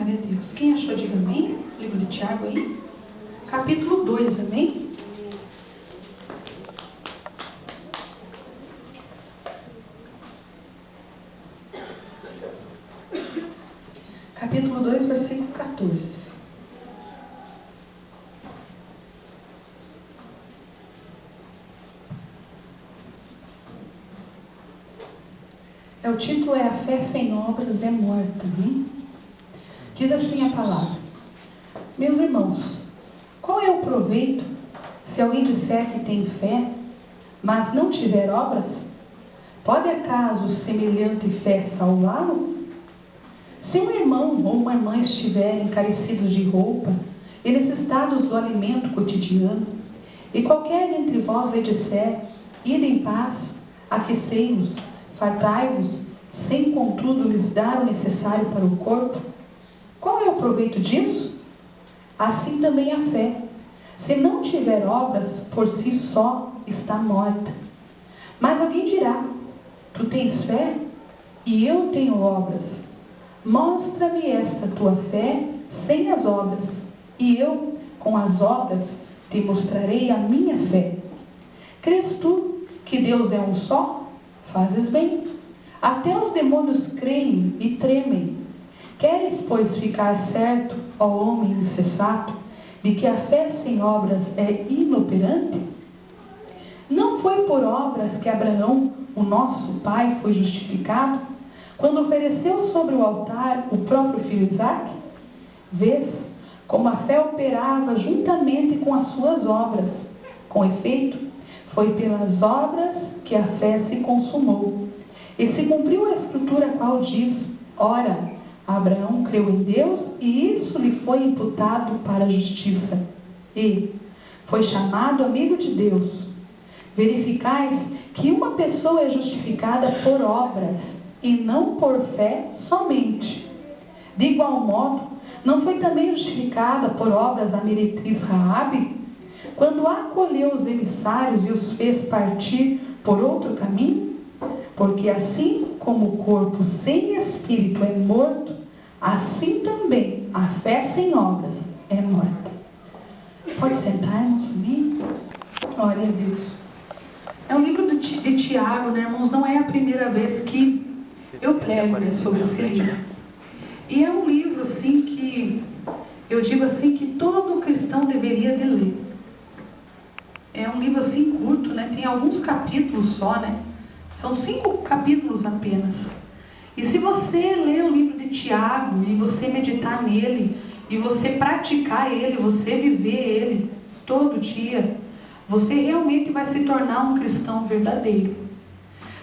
Glória a Deus. Quem achou, diga amém. Livro de Tiago aí. Capítulo 2, amém? Capítulo 2, versículo 14. O título é A Fé Sem Obras é Morta. Hein? Diz assim a palavra: Meus irmãos, qual é o proveito se alguém disser que tem fé, mas não tiver obras? Pode acaso semelhante fé salvá-lo? Se um irmão ou uma irmã estiverem carecidos de roupa e necessitados do alimento cotidiano, e qualquer dentre vós lhe disser: Ide em paz, aquecei-vos, fartai-vos, sem contudo lhes dar o necessário para o corpo, qual é o proveito disso? Assim também a fé, se não tiver obras, por si só está morta. Mas alguém dirá: Tu tens fé, e eu tenho obras. Mostra-me esta tua fé sem as obras, e eu, com as obras, te mostrarei a minha fé. Crês tu que Deus é um só? Fazes bem. Até os demônios creem e tremem. Queres, pois, ficar certo, ó homem insensato, de que a fé sem obras é inoperante? Não foi por obras que Abraão, o nosso pai, foi justificado, quando ofereceu sobre o altar o próprio filho Isaque? Vês como a fé operava juntamente com as suas obras. Com efeito, foi pelas obras que a fé se consumou. E se cumpriu a escritura a qual diz: Ora, Abraão creu em Deus e isso lhe foi imputado para a justiça. E foi chamado amigo de Deus. Verificais que uma pessoa é justificada por obras e não por fé somente. De igual modo, não foi também justificada por obras a meretriz Raabe, quando acolheu os emissários e os fez partir por outro caminho? Porque assim como o corpo sem espírito é morto, assim também a fé sem obras é morta. Pode sentar, irmãos, amém? Glória a Deus. É um livro de Tiago, né, irmãos? Não é a primeira vez que eu prego sobre esse livro. E é um livro, assim, que eu digo assim, que todo cristão deveria de ler. É um livro, assim, curto, né? Tem alguns capítulos só, né? São 5 capítulos apenas. E se você ler o livro de Tiago e você meditar nele, e você praticar ele, você viver ele todo dia, você realmente vai se tornar um cristão verdadeiro.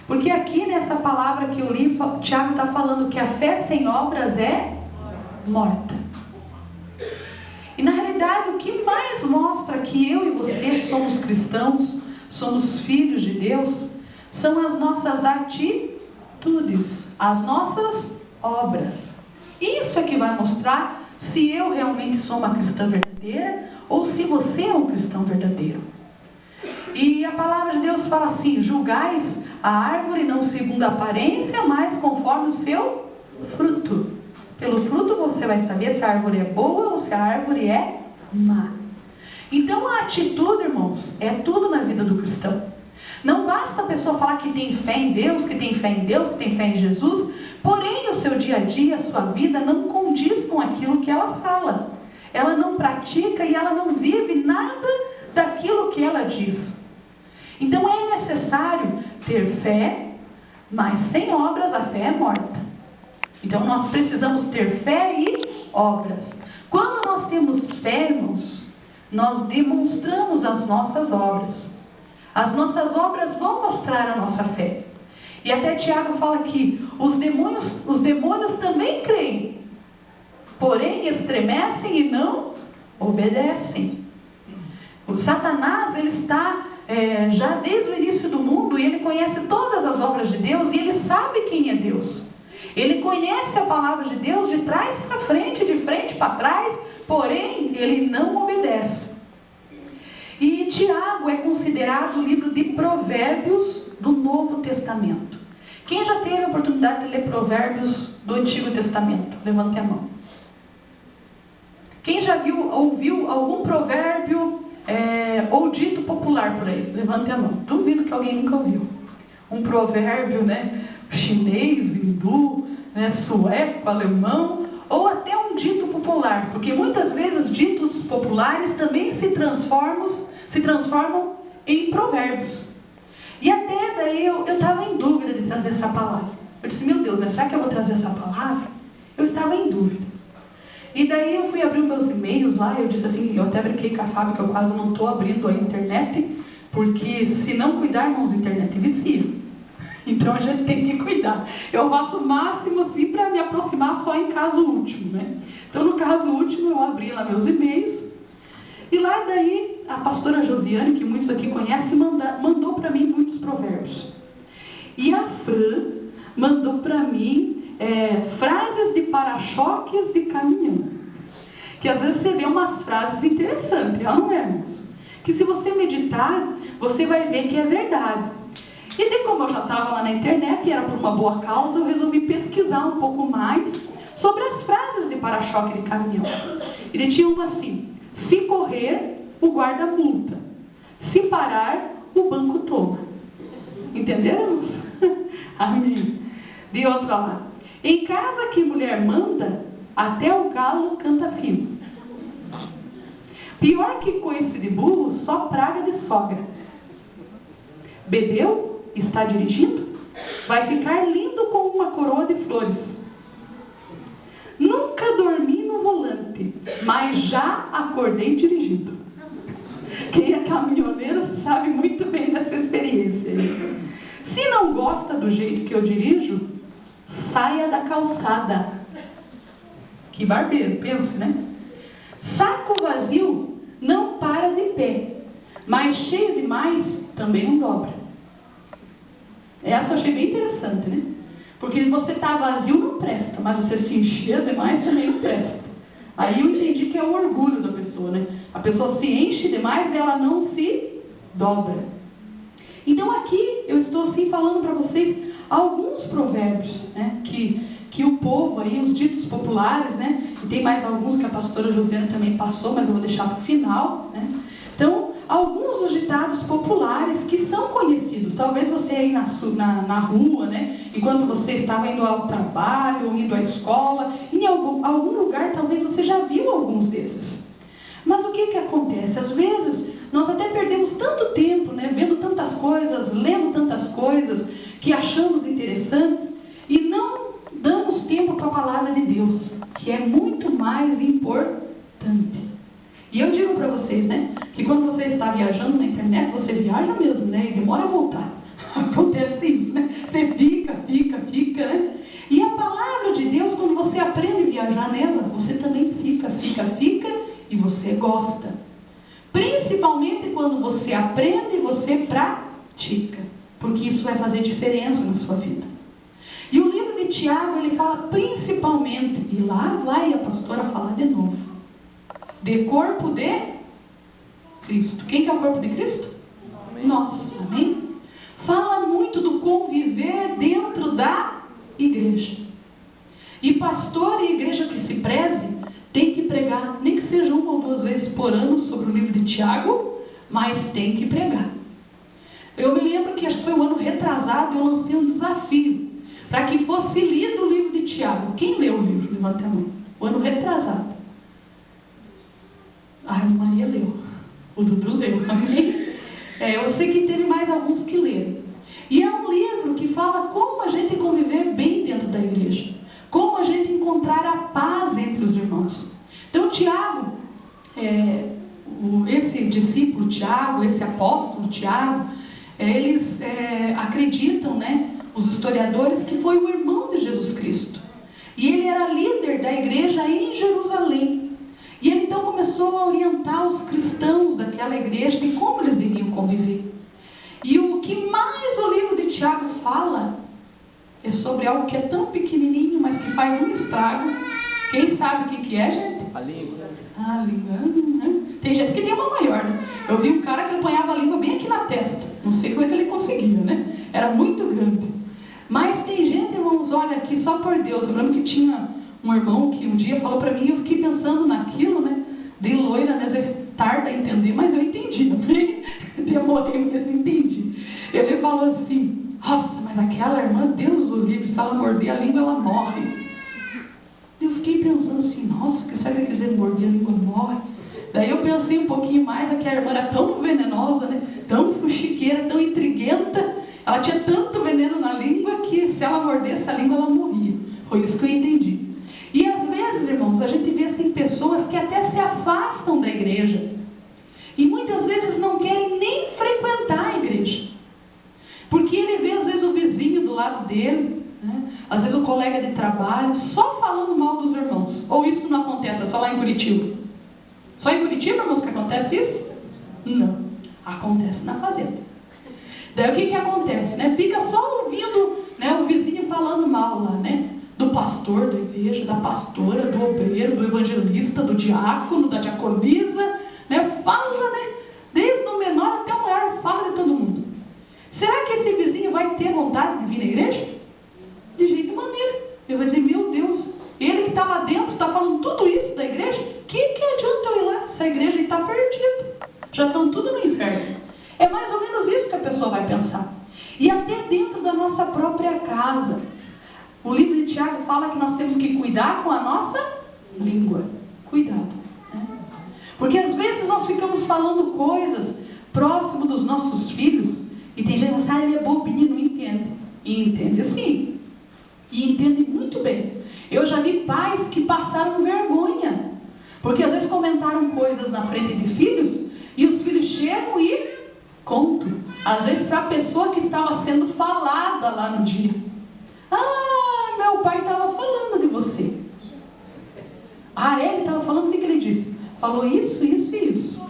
Porque aqui nessa palavra que eu li, Tiago está falando que a fé sem obras é morta. E na realidade, o que mais mostra que eu e você somos cristãos, somos filhos de Deus, são as nossas atitudes, as nossas obras. Isso é que vai mostrar se eu realmente sou uma cristã verdadeira ou se você é um cristão verdadeiro. E a palavra de Deus fala assim: julgais a árvore não segundo a aparência, mas conforme o seu fruto. Pelo fruto você vai saber se a árvore é boa ou se a árvore é má. Então a atitude, irmãos, é tudo na vida do cristão. Não basta a pessoa falar que tem fé em Deus, que tem fé em Deus, que tem fé em Jesus, porém o seu dia a dia, a sua vida não condiz com aquilo que ela fala. Ela não pratica e ela não vive nada daquilo que ela diz. Então é necessário ter fé, mas sem obras a fé é morta. Então nós precisamos ter fé e obras. Quando nós temos fé, irmãos, nós demonstramos as nossas obras. As nossas obras vão mostrar a nossa fé. E até Tiago fala que os demônios também creem, porém estremecem e não obedecem. O Satanás, ele está já desde o início do mundo, e ele conhece todas as obras de Deus, e ele sabe quem é Deus. Ele conhece a palavra de Deus de trás para frente, de frente para trás, porém ele não obedece. E Tiago é considerado o livro de Provérbios do Novo Testamento. Quem já teve a oportunidade de ler Provérbios do Antigo Testamento? Levante a mão. Quem já ouviu algum provérbio ou dito popular por aí? Levante a mão. Duvido que alguém nunca ouviu. Um provérbio, né? Chinês, hindu, né? Sueco, alemão, ou até um dito popular. Porque muitas vezes ditos populares também se transformam em provérbios. E até daí eu estava em dúvida de trazer essa palavra. Eu disse, meu Deus, será que eu vou trazer essa palavra? Eu estava em dúvida. E daí eu fui abrir meus e-mails lá, eu disse assim, eu até brinquei com a Fábio que eu quase não estou abrindo a internet, porque se não cuidarmos, a internet vicia. Então a gente tem que cuidar. Eu faço o máximo assim para me aproximar só em caso último, né? Então no caso último eu abri lá meus e-mails, e lá daí a pastora Josiane, que muitos aqui conhecem, mandou para mim muitos provérbios. E a Fran mandou para mim frases de para-choques de caminhão. Que às vezes você vê umas frases interessantes, não é, irmãos? Que se você meditar, você vai ver que é verdade. E daí, como eu já estava lá na internet e era por uma boa causa, eu resolvi pesquisar um pouco mais sobre as frases de para-choque de caminhão. E daí tinha uma assim: se correr, o guarda multa. Se parar, o banco toma. Entenderam? Amém. De outra lá: em casa que mulher manda, até o galo canta fino. Pior que coice de burro, só praga de sogra. Bebeu? Está dirigindo? Vai ficar lindo com uma coroa de flores. Nunca dormi no volante, mas já acordei dirigindo. Quem é caminhoneiro sabe muito bem dessa experiência. Se não gosta do jeito que eu dirijo, saia da calçada. Que barbeiro, pensa, né? Saco vazio não para de pé, mas cheio demais também não dobra. Essa eu achei bem interessante, né? Porque você está vazio não presta, mas você se encher demais também não presta. Aí eu entendi que é o orgulho da pessoa, né? A pessoa se enche demais e ela não se dobra. Então aqui eu estou assim falando para vocês alguns provérbios, né? Que o povo aí, os ditos populares, né? E tem mais alguns que a pastora Josiana também passou, mas eu vou deixar para o final, né? Então, alguns dos ditados populares que são conhecidos. Talvez você aí na rua, né? Enquanto você estava indo ao trabalho, ou indo à escola, em algum lugar talvez você já viu alguns desses. Mas o que acontece? Às vezes, nós até perdemos tanto tempo, né? Vendo tantas coisas, lendo tantas coisas, que achamos interessantes, e não damos tempo para a palavra de Deus, que é muito mais importante. E eu digo para vocês, né, que quando você está viajando na internet, você viaja mesmo, né, e demora a voltar. Acontece isso, né? Você fica, né? E a palavra de Deus, quando você aprende a viajar nela, você também fica, e você gosta. Principalmente quando você aprende e você pratica, porque isso vai fazer diferença na sua vida. E o livro de Tiago, ele fala principalmente, e lá vai a pastora falar de novo, de corpo de Cristo. Quem que é o corpo de Cristo? Amém. Nós, amém? Fala muito do conviver dentro da igreja. E pastor e igreja que se preze, tem que pregar, nem que seja uma ou duas vezes por ano sobre o livro de Tiago, mas tem que pregar. Eu me lembro que acho que foi o ano retrasado, eu lancei um desafio para que fosse lido o livro de Tiago. Quem leu o livro? Levanta a mão. O ano retrasado. A Maria leu. O Dudu leu. Amém? Eu sei que teve mais alguns que leram. E é um livro que fala como a gente conviver bem dentro da igreja. Como a gente encontrar a paz entre os irmãos. Então, Tiago, esse discípulo Tiago, esse apóstolo Tiago, eles acreditam, né, os historiadores, que foi o irmão de Jesus Cristo. E ele era líder da igreja em Jerusalém. E ele então começou a orientar os cristãos daquela igreja de como eles deviam conviver. E o que mais o livro de Tiago fala é sobre algo que é tão pequenininho, mas que faz um estrago. Quem sabe o que é, gente? A língua. A língua, né? Tem gente que tem uma maior, né? Eu vi um cara que apanhava a língua bem aqui na testa. Não sei como é que ele conseguia, né? Era muito grande. Mas tem gente, irmãos, olha aqui, só por Deus. Eu lembro que tinha um irmão que um dia falou para mim, e eu fiquei pensando naquilo, né? tarda a entender, mas eu entendi, demorei, mas eu entendi. Ele falou assim, nossa, mas aquela irmã, Deus o livre, se ela morder a língua, ela morre. Eu fiquei pensando assim, nossa, o que será que quer dizer morder a língua morre? Daí eu pensei um pouquinho mais, que a irmã era tão venenosa, né? Tão fuxiqueira, tão intriguenta, ela tinha tanto veneno na língua que se ela mordesse a língua, ela morria. Foi isso que eu entendi. E às vezes, irmãos, a gente vê assim pessoas que até se afastam da igreja. E muitas vezes não querem nem frequentar a igreja. Porque ele vê às vezes o vizinho do lado dele, né? Às vezes o colega de trabalho, só falando mal dos irmãos. Ou isso não acontece, é só lá em Curitiba? Só em Curitiba, irmãos, que acontece isso? Não. Acontece na fazenda. Daí o que acontece, né? Fica só ouvindo, né, o vizinho falando mal lá, né? Do pastor da igreja, da pastora, do obreiro, do evangelista, do diácono, da diaconisa, né? Fala, né? Desde o menor até o maior, fala de todo mundo. Será que esse vizinho vai ter vontade de vir na igreja? De jeito maneira. Ele vai dizer, meu Deus, ele que está lá dentro, está falando tudo isso da igreja, que adianta eu ir lá? Essa igreja está perdida. Já estão tudo no inferno. É mais ou menos isso que a pessoa vai pensar. E até dentro da nossa própria casa. O livro de Tiago fala que nós temos que cuidar com a nossa língua. Cuidado. Né? Porque às vezes nós ficamos falando coisas próximo dos nossos filhos e tem gente que ele é bobinho, não entende. E entende sim. E entende muito bem. Eu já vi pais que passaram vergonha. Porque às vezes comentaram coisas na frente de filhos e os filhos chegam e contam. Às vezes para a pessoa que estava sendo falada lá no dia. Ah, meu pai estava falando de você. Ah, ele estava falando o que ele disse? Falou isso, isso e isso.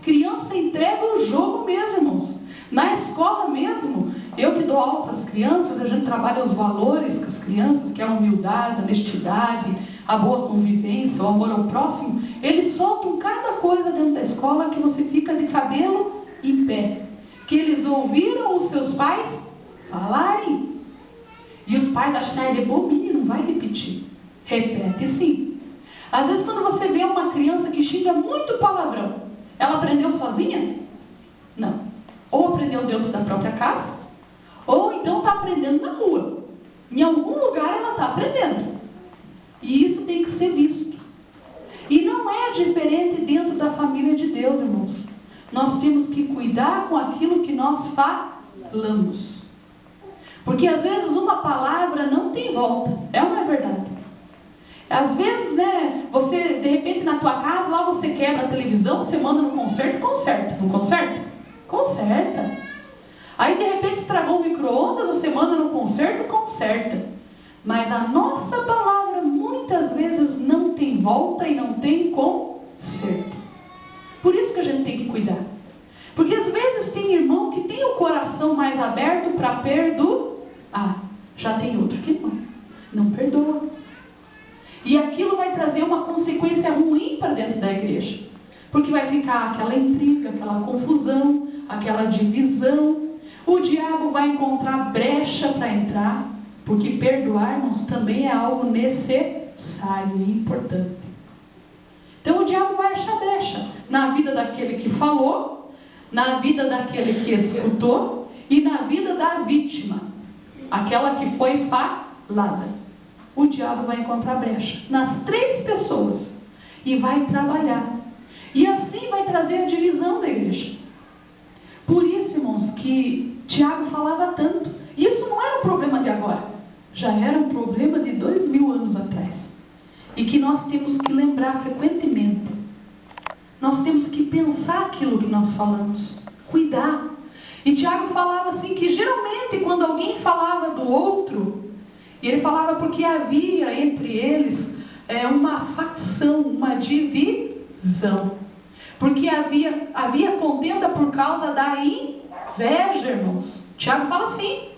Criança entrega o jogo mesmo, irmãos. Na escola mesmo, eu que dou aula para as crianças, a gente trabalha os valores com as crianças, que é a humildade, a honestidade, a boa convivência, o amor ao próximo. Eles soltam cada coisa dentro da escola que você fica de cabelo em pé. Que eles ouviram os seus pais falarem. E os pais acham, ele é bobinho, não vai repetir. Repete sim. Às vezes quando você vê uma criança que xinga muito palavrão, ela aprendeu sozinha? Não. Ou aprendeu dentro da própria casa, ou então está aprendendo na rua. Em algum lugar ela está aprendendo. E isso tem que ser visto. E não é diferente dentro da família de Deus, irmãos. Nós temos que cuidar com aquilo que nós falamos. Porque às vezes uma palavra não tem volta. É ou não é verdade? Às vezes, né, você, de repente, na tua casa, lá você quebra a televisão, você manda no conserto, conserta. Não conserta? Conserta. Aí, de repente, estragou o micro-ondas, você manda no conserto, conserta. Mas a nossa palavra, muitas vezes, não tem volta e não tem conserto. Por isso que a gente tem que cuidar. Porque às vezes tem irmão que tem o coração mais aberto para perdoar. Já tem outro que não perdoa. E aquilo vai trazer uma consequência ruim para dentro da igreja. Porque vai ficar aquela intriga, aquela confusão, aquela divisão. O diabo vai encontrar brecha para entrar. Porque perdoar, irmãos, também é algo necessário e importante. Então o diabo vai achar brecha na vida daquele que falou, na vida daquele que escutou e na vida da vítima, aquela que foi falada. O diabo vai encontrar brecha nas três pessoas e vai trabalhar. E assim vai trazer a divisão da igreja. Por isso, irmãos, que Tiago falava tanto. Isso não era um problema de agora. Já era um problema de 2000 anos atrás. E que nós temos que lembrar frequentemente. Nós temos que pensar aquilo que nós falamos. Cuidar. E Tiago falava assim que geralmente quando alguém falava do outro, e ele falava porque havia entre eles uma facção, uma divisão. Porque havia contenda por causa da inveja, irmãos. Tiago fala assim.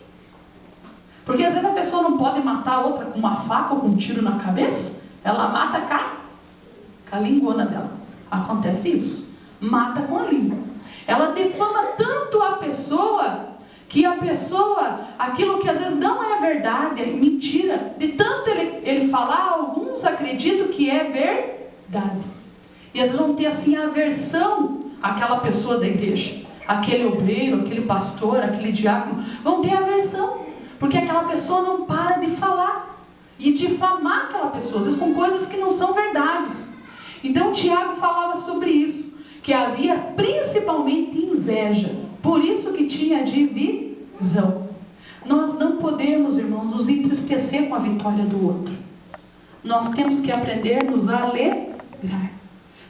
Porque às vezes a pessoa não pode matar a outra com uma faca ou com um tiro na cabeça. Ela mata com a lingona dela. Acontece isso. Mata com a língua. Ela difama tanto a pessoa, que a pessoa, aquilo que às vezes não é verdade, é mentira, de tanto ele falar, alguns acreditam que é verdade. E às vezes vão ter assim aversão àquela pessoa da igreja, aquele obreiro, aquele pastor, aquele diácono, vão ter aversão, porque aquela pessoa não para de falar e difamar aquela pessoa, às vezes com coisas que não são verdades. Então Tiago falava sobre isso, que havia principalmente inveja, por isso que tinha divisão. Nós não podemos, irmãos, nos entristecer com a vitória do outro. Nós temos que aprender a nos alegrar.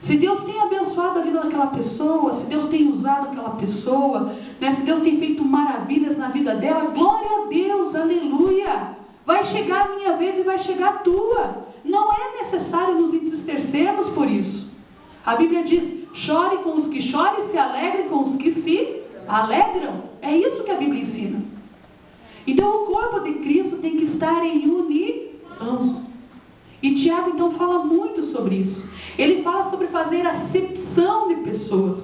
Se Deus tem abençoado a vida daquela pessoa, se Deus tem usado aquela pessoa, né, se Deus tem feito maravilhas na vida dela, glória a Deus, aleluia! Vai chegar a minha vez e vai chegar a tua. Não é necessário nos entristecermos por isso. A Bíblia diz, chore com os que choram e se alegre com os que se alegram. É isso que a Bíblia ensina. Então o corpo de Cristo tem que estar em união. E Tiago então fala muito sobre isso. Ele fala sobre fazer acepção de pessoas.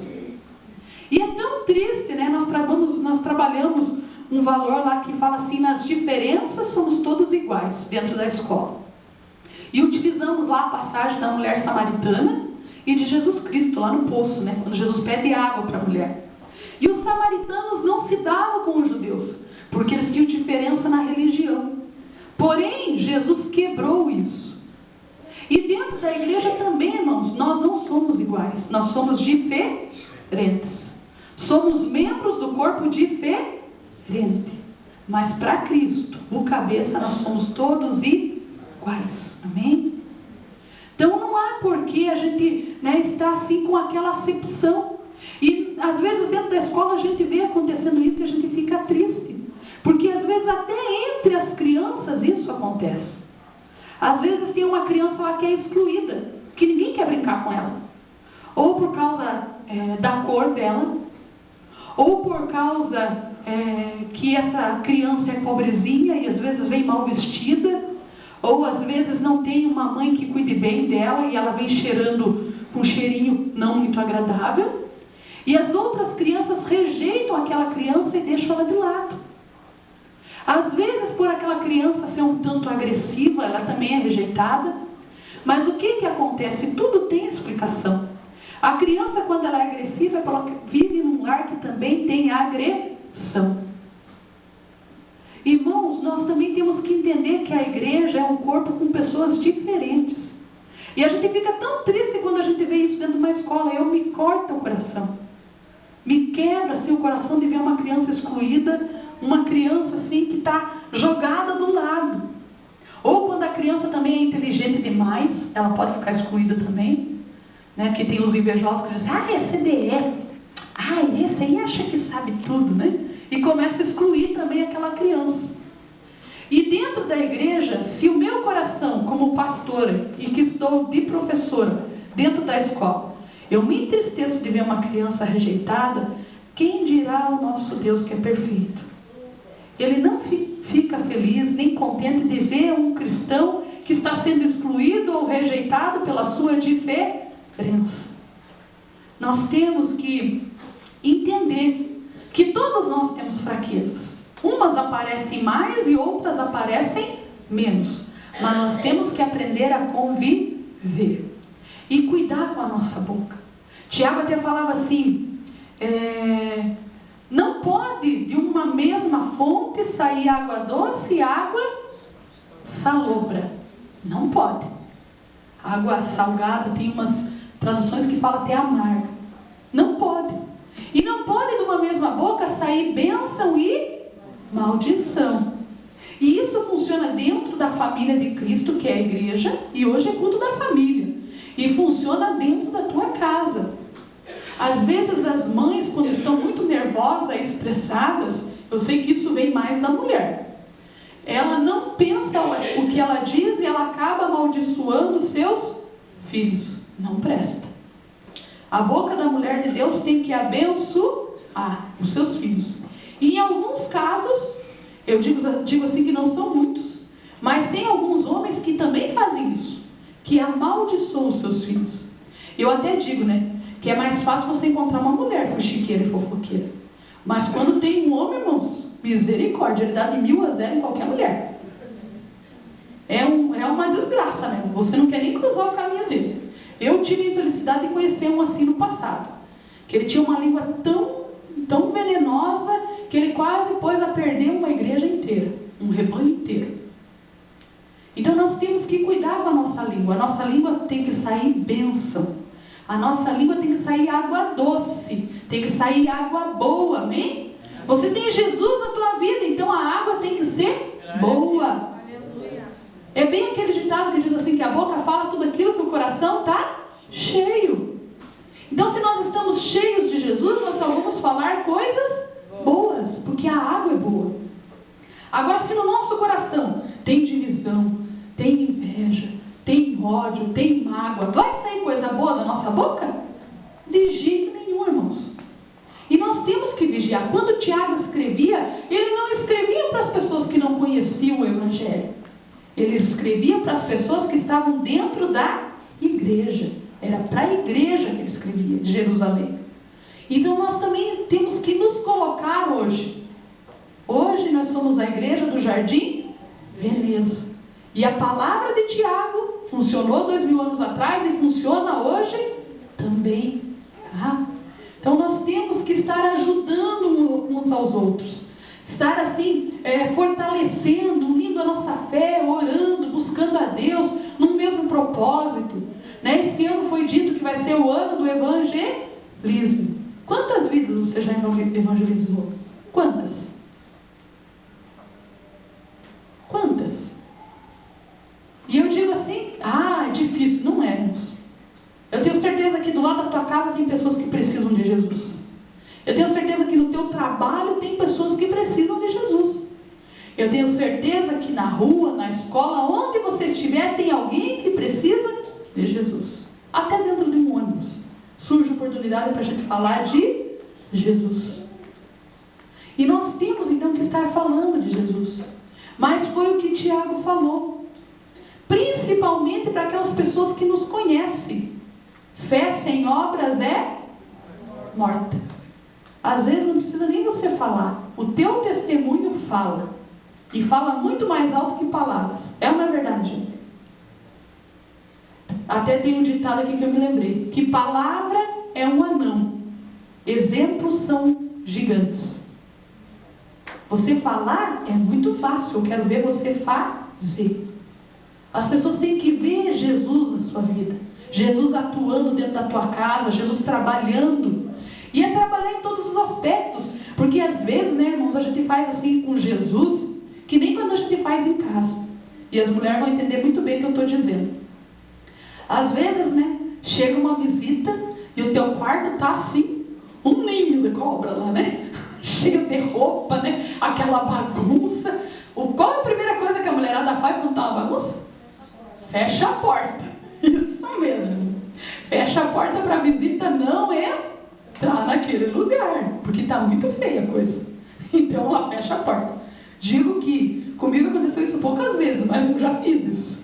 E é tão triste, né? Nós trabalhamos um valor lá que fala assim, nas diferenças somos todos iguais dentro da escola. E utilizamos lá a passagem da mulher samaritana e de Jesus Cristo lá no poço, né? Quando Jesus pede água para a mulher. E os samaritanos não se davam com os judeus, porque eles tinham diferença na religião. Porém, Jesus quebrou isso. E dentro da igreja também, irmãos, nós não somos iguais, nós somos diferentes. Somos membros do corpo diferente. Mas para Cristo, o cabeça, nós somos todos iguais. Amém? Então não há porquê a gente, né, estar assim com aquela acepção. E às vezes dentro da escola a gente vê acontecendo isso e a gente fica triste. Porque às vezes até entre as crianças isso acontece. Às vezes tem uma criança lá que é excluída, que ninguém quer brincar com ela. Ou por causa da cor dela, ou por causa que essa criança é pobrezinha e às vezes vem mal vestida, ou às vezes não tem uma mãe que cuide bem dela e ela vem cheirando com um cheirinho não muito agradável. E as outras crianças rejeitam aquela criança e deixam ela de lado. Às vezes, por aquela criança ser um tanto agressiva, ela também é rejeitada. Mas o que acontece? Tudo tem explicação. A criança, quando ela é agressiva, ela vive num lar que também tem agressão. Irmãos, nós também temos que entender que a igreja é um corpo com pessoas diferentes. E a gente fica tão triste quando a gente vê isso dentro de uma escola. Eu me corta o coração. Me quebra assim, o coração de ver uma criança excluída, uma criança assim que está jogada do lado. Ou quando a criança também é inteligente demais, ela pode ficar excluída também. Né? Porque tem os invejosos que dizem, é CDE. Esse aí acha que sabe tudo, né? E começa a excluir também aquela criança. E dentro da igreja, se o meu coração, como pastora, e que estou de professora, dentro da escola, eu me entristeço de ver uma criança rejeitada, quem dirá o nosso Deus que é perfeito? Ele não fica feliz nem contente de ver um cristão que está sendo excluído ou rejeitado pela sua diferença. Nós temos que entender que todos nós temos fraquezas. Umas aparecem mais e outras aparecem menos. Mas nós temos que aprender a conviver e cuidar com a nossa boca. Tiago até falava assim, não pode de uma mesma fonte sair água doce e água salobra. Não pode. Água salgada, tem umas traduções que falam até amarga. Não pode. E não pode de uma mesma boca sair bênção e maldição. E isso funciona dentro da família de Cristo, que é a igreja, e hoje é culto da família. E funciona dentro da tua casa. Às vezes as mães, quando estão muito nervosas e estressadas, eu sei que isso vem mais da mulher. Ela não pensa o que ela diz e ela acaba amaldiçoando os seus filhos. Não presta. A boca da mulher de Deus tem que abençoar os seus filhos. E em alguns casos, eu digo assim que não são muitos, mas tem alguns homens que também fazem isso, que amaldiçoam os seus filhos. Eu até digo, né, que é mais fácil você encontrar uma mulher fuxiqueira e fofoqueira. Mas quando tem um homem, irmãos, misericórdia, ele dá de 1000 a 0 em qualquer mulher. É uma desgraça, né? Você não quer nem cruzar o caminho dele. Eu tive a infelicidade de conhecer um assim no passado, que ele tinha uma língua tão venenosa que ele quase pôs a perder uma igreja inteira, um rebanho inteiro. Então nós temos que cuidar com a nossa língua. A nossa língua tem que sair bênção. A nossa língua tem que sair água doce, tem que sair água boa, amém? Você tem Jesus na tua vida, então a água tem que ser boa. É bem aquele ditado que diz assim, que a boca fala tudo aquilo que o coração está cheio. Então se nós estamos cheios de Jesus, nós só vamos falar coisas boas, porque a água é boa. Agora, se no nosso coração tem divisão, tem inveja, tem ódio, tem mágoa, vai sair coisa boa da nossa boca? De jeito nenhum, irmãos. E nós temos que vigiar. Quando Tiago escrevia, ele não escrevia para as pessoas que não conheciam o Evangelho. Ele escrevia para as pessoas que estavam dentro da igreja. Era para a igreja que ele escrevia, de Jerusalém. Então nós também temos que nos colocar hoje. Hoje nós somos a igreja do Jardim Veneza. E a palavra de Tiago funcionou 2000 anos atrás e funciona hoje também. Tá? Então nós temos que estar ajudando uns aos outros. Estar assim, fortalecendo, unindo a nossa fé, orando, buscando a Deus, num mesmo propósito. Né? Esse ano foi dito que vai ser o ano do evangelismo. Quantas vidas você já evangelizou? Quantas? Quantas? E eu digo assim, é difícil. Não é, irmãos. Eu tenho certeza que do lado da tua casa tem pessoas que precisam de Jesus. Eu tenho certeza que no teu trabalho tem pessoas que precisam de Jesus. Eu tenho certeza que na rua, na escola, onde você estiver, tem alguém que precisa de Jesus. Até dentro de um ônibus surge oportunidade para a gente falar de Jesus. E nós temos então que estar falando de Jesus. Mas foi o que Tiago falou. Principalmente para aquelas pessoas que nos conhecem. Fé sem obras é morta. Às vezes não precisa nem você falar. O teu testemunho fala. E fala muito mais alto que palavras. É ou não é verdade? Até tem um ditado aqui que eu me lembrei. Que palavra é um anão. Exemplos são gigantes. Você falar é muito fácil. Eu quero ver você fazer. As pessoas têm que ver Jesus na sua vida. Jesus atuando dentro da tua casa. Jesus trabalhando. E é trabalhar em todos os aspectos. Porque às vezes, né, irmãos, a gente faz assim com Jesus, que nem quando a gente faz em casa. E as mulheres vão entender muito bem o que eu estou dizendo. Às vezes, né, chega uma visita e o teu quarto está assim, um ninho de cobra lá, né? Cheio de roupa, né? Aquela bagunça. Qual é a primeira coisa que a mulherada faz quando está uma bagunça? Fecha a porta. Isso mesmo. Fecha a porta para a visita não entrar naquele lugar, porque está muito feia a coisa. Então ela fecha a porta. Digo que comigo aconteceu isso poucas vezes, mas eu já fiz isso.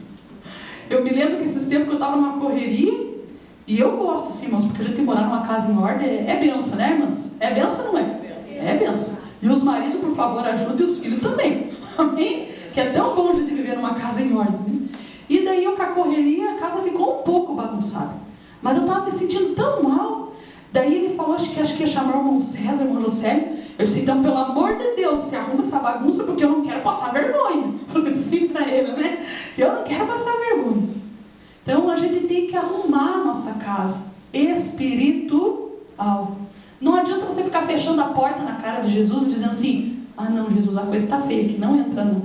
Eu me lembro que esses tempos que eu estava numa correria, e eu gosto assim, irmãos, porque a gente morar numa casa em ordem é benção, né, irmãs? É benção ou não é? É benção. E os maridos, por favor, ajudem os filhos também. Amém? Que é tão bom a gente viver numa casa em ordem. Né? E daí eu com a correria, a casa ficou um pouco bagunçada. Mas eu estava me sentindo tão mal. Daí ele falou, acho que ia chamar o irmão César, o irmão José. Eu disse, então, pelo amor de Deus, se arruma essa bagunça, porque eu não quero passar vergonha. Falei assim para ele, né? Eu não quero passar vergonha. Então, a gente tem que arrumar a nossa casa espiritual. Não adianta você ficar fechando a porta na cara de Jesus e dizendo assim, não, Jesus, a coisa está feia aqui, não entra não.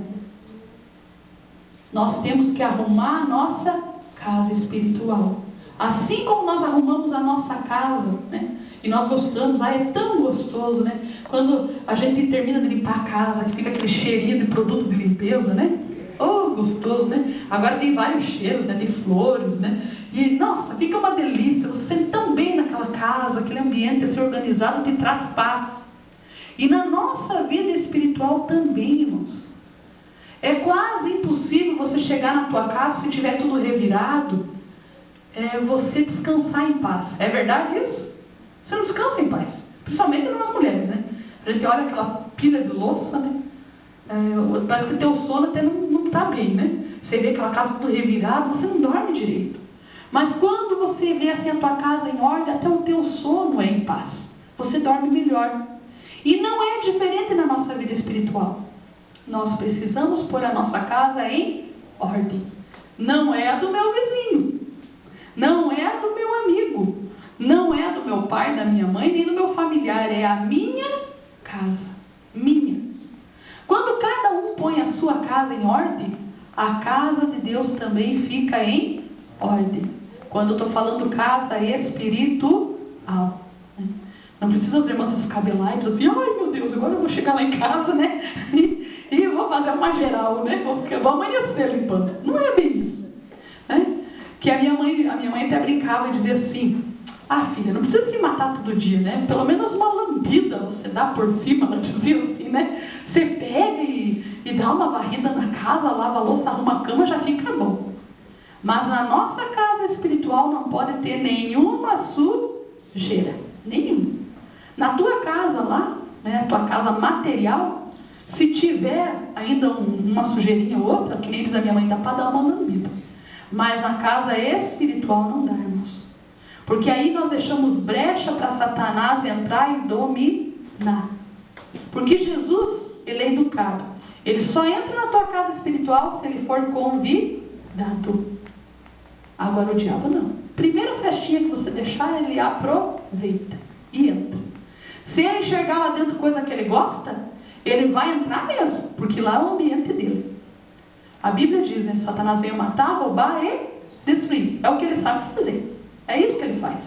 Nós temos que arrumar a nossa casa espiritual. Assim como nós arrumamos a nossa casa, né? E nós gostamos, é tão gostoso, né? Quando a gente termina de limpar a casa, que fica aquele cheirinho de produto de limpeza, né? Oh, gostoso, né? Agora tem vários cheiros, né? De flores, né? E, nossa, fica uma delícia. Você sente tão bem naquela casa, aquele ambiente assim organizado te traz paz. E na nossa vida espiritual também, irmãos. É quase impossível você chegar na tua casa, se tiver tudo revirado, você descansar em paz. É verdade isso? Você não descansa em paz. Principalmente nas mulheres, né? A gente olha aquela pilha de louça, né? Parece que teu sono até não está bem, né? Você vê aquela casa tudo revirada, você não dorme direito. Mas quando você vê assim a tua casa em ordem, até o teu sono é em paz. Você dorme melhor. E não é diferente na nossa vida espiritual. Nós precisamos pôr a nossa casa em ordem. Não é a do meu vizinho. Não é a do meu amigo. Não é a do meu pai, da minha mãe, nem do meu familiar. É a minha casa. Minha. Quando cada um põe a sua casa em ordem, a casa de Deus também fica em ordem. Quando eu estou falando casa espiritual. Não precisa as irmãs se escabelar e dizer assim, ai meu Deus, agora eu vou chegar lá em casa, né? E vou fazer uma geral, né? Vou amanhecer limpando. Não é bem isso. Né? Que a minha mãe até brincava e dizia assim, filha, não precisa se matar todo dia, né? Pelo menos uma lambida você dá por cima, ela dizia assim, né? Você pega e dá uma varrida na casa, lava a louça, arruma a cama, já fica bom. Mas na nossa casa espiritual não pode ter nenhuma sujeira. Nenhuma. Na tua casa lá, né, a tua casa material, se tiver ainda uma sujeirinha ou outra, que nem diz a minha mãe, dá para dar uma lambida. Mas na casa espiritual não dá, irmãos. Porque aí nós deixamos brecha para Satanás entrar e dominar. Porque Jesus, ele é educado. Ele só entra na tua casa espiritual se ele for convidado. Agora o diabo não. Primeira festinha que você deixar, ele aproveita e entra. Se ele enxergar lá dentro coisa que ele gosta, ele vai entrar mesmo, porque lá é o ambiente dele. A Bíblia diz, né? Satanás veio matar, roubar e destruir. É o que ele sabe fazer. É isso que ele faz.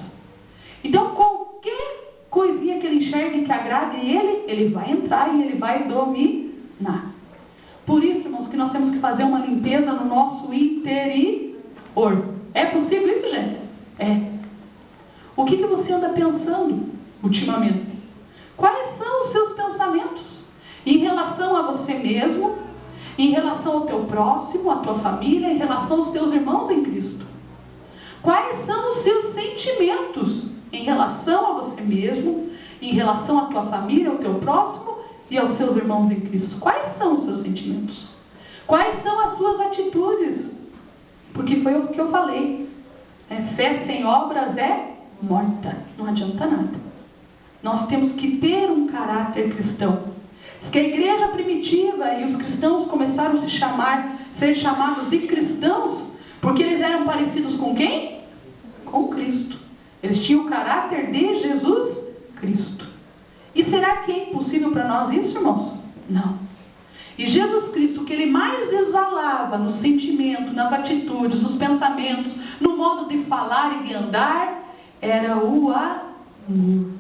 Então qualquer coisinha que ele enxergue que agrade ele, ele vai entrar e ele vai dominar. Por isso, irmãos, que nós temos que fazer uma limpeza no nosso interior. É possível isso, gente? É. O que você anda pensando ultimamente? Quais são os seus pensamentos? Em relação a você mesmo, em relação ao teu próximo, à tua família, em relação aos teus irmãos em Cristo. Quais são os seus sentimentos em relação a você mesmo, em relação à tua família, ao teu próximo e aos seus irmãos em Cristo? Quais são os seus sentimentos? Quais são as suas atitudes? Porque foi o que eu falei. Fé sem obras é morta. Não adianta nada. Nós temos que ter um caráter cristão. Diz que a igreja primitiva e os cristãos começaram a ser chamados de cristãos, porque eles eram parecidos com quem? Com Cristo. Eles tinham o caráter de Jesus Cristo. E será que é impossível para nós isso, irmãos? Não. E Jesus Cristo, o que ele mais exalava no sentimento, nas atitudes, nos pensamentos, no modo de falar e de andar, era o amor,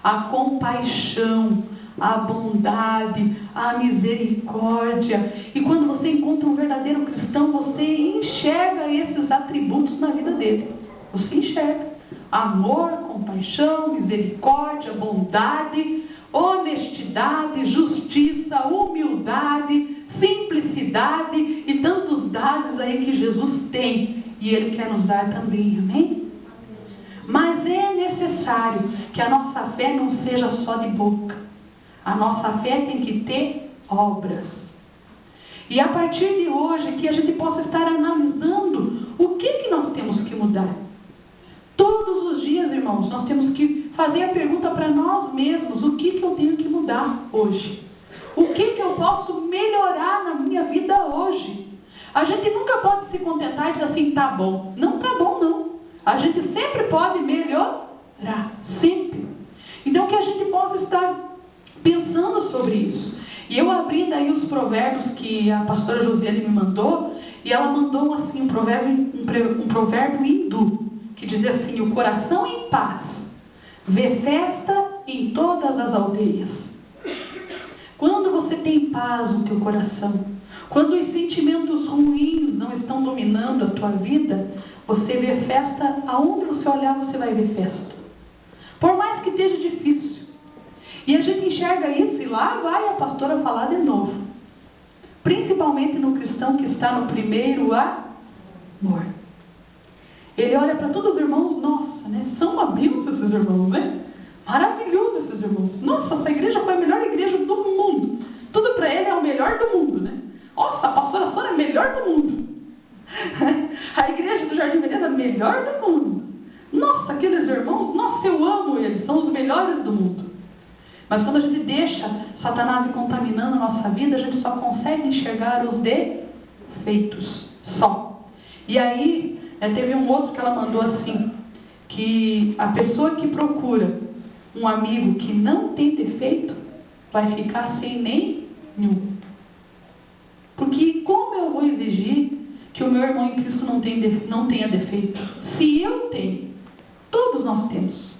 a compaixão, a bondade, a misericórdia. E quando você encontra um verdadeiro cristão, você enxerga esses atributos na vida dele. Você enxerga amor, compaixão, misericórdia, bondade, honestidade, justiça, humildade, simplicidade e tantos dados aí que Jesus tem e Ele quer nos dar também, amém? Mas é necessário que a nossa fé não seja só de boca. A nossa fé tem que ter obras. E a partir de hoje, que a gente possa estar analisando o que nós temos que mudar. Todos os dias, irmãos, nós temos que fazer a pergunta para nós mesmos: o que eu tenho que mudar hoje? O que eu posso melhorar na minha vida hoje? A gente nunca pode se contentar e dizer assim, tá bom. Não tá bom, não. A gente sempre pode melhorar. Sempre. Então que a gente possa estar pensando sobre isso. E eu abri daí os provérbios que a pastora Josiane me mandou, e ela mandou assim um provérbio hindu, que dizia assim: o coração em paz vê festa em todas as aldeias. Quando você tem paz no teu coração, quando os sentimentos ruins não estão dominando a tua vida, você vê festa, aonde você olhar você vai ver festa. Por mais que esteja difícil. E a gente enxerga isso e lá vai a pastora falar de novo. Principalmente no cristão que está no primeiro amor. Ele olha para todos os irmãos, nossa, né? São uma bênção esses irmãos, né? Maravilhoso esses irmãos. Nossa, essa igreja foi a melhor igreja do mundo. Tudo para ele é o melhor do mundo, né? Nossa, a pastora Sônia é a melhor do mundo. A igreja do Jardim Vereda é a melhor do mundo. Nossa, aqueles irmãos, nossa, eu amo eles, são os melhores do mundo. Mas quando a gente deixa Satanás ir contaminando a nossa vida, a gente só consegue enxergar os defeitos, só. E aí, teve um outro que ela mandou assim, que a pessoa que procura um amigo que não tem defeito, vai ficar sem nenhum. Porque como eu vou exigir que o meu irmão em Cristo não tenha defeito? Se eu tenho, todos nós temos.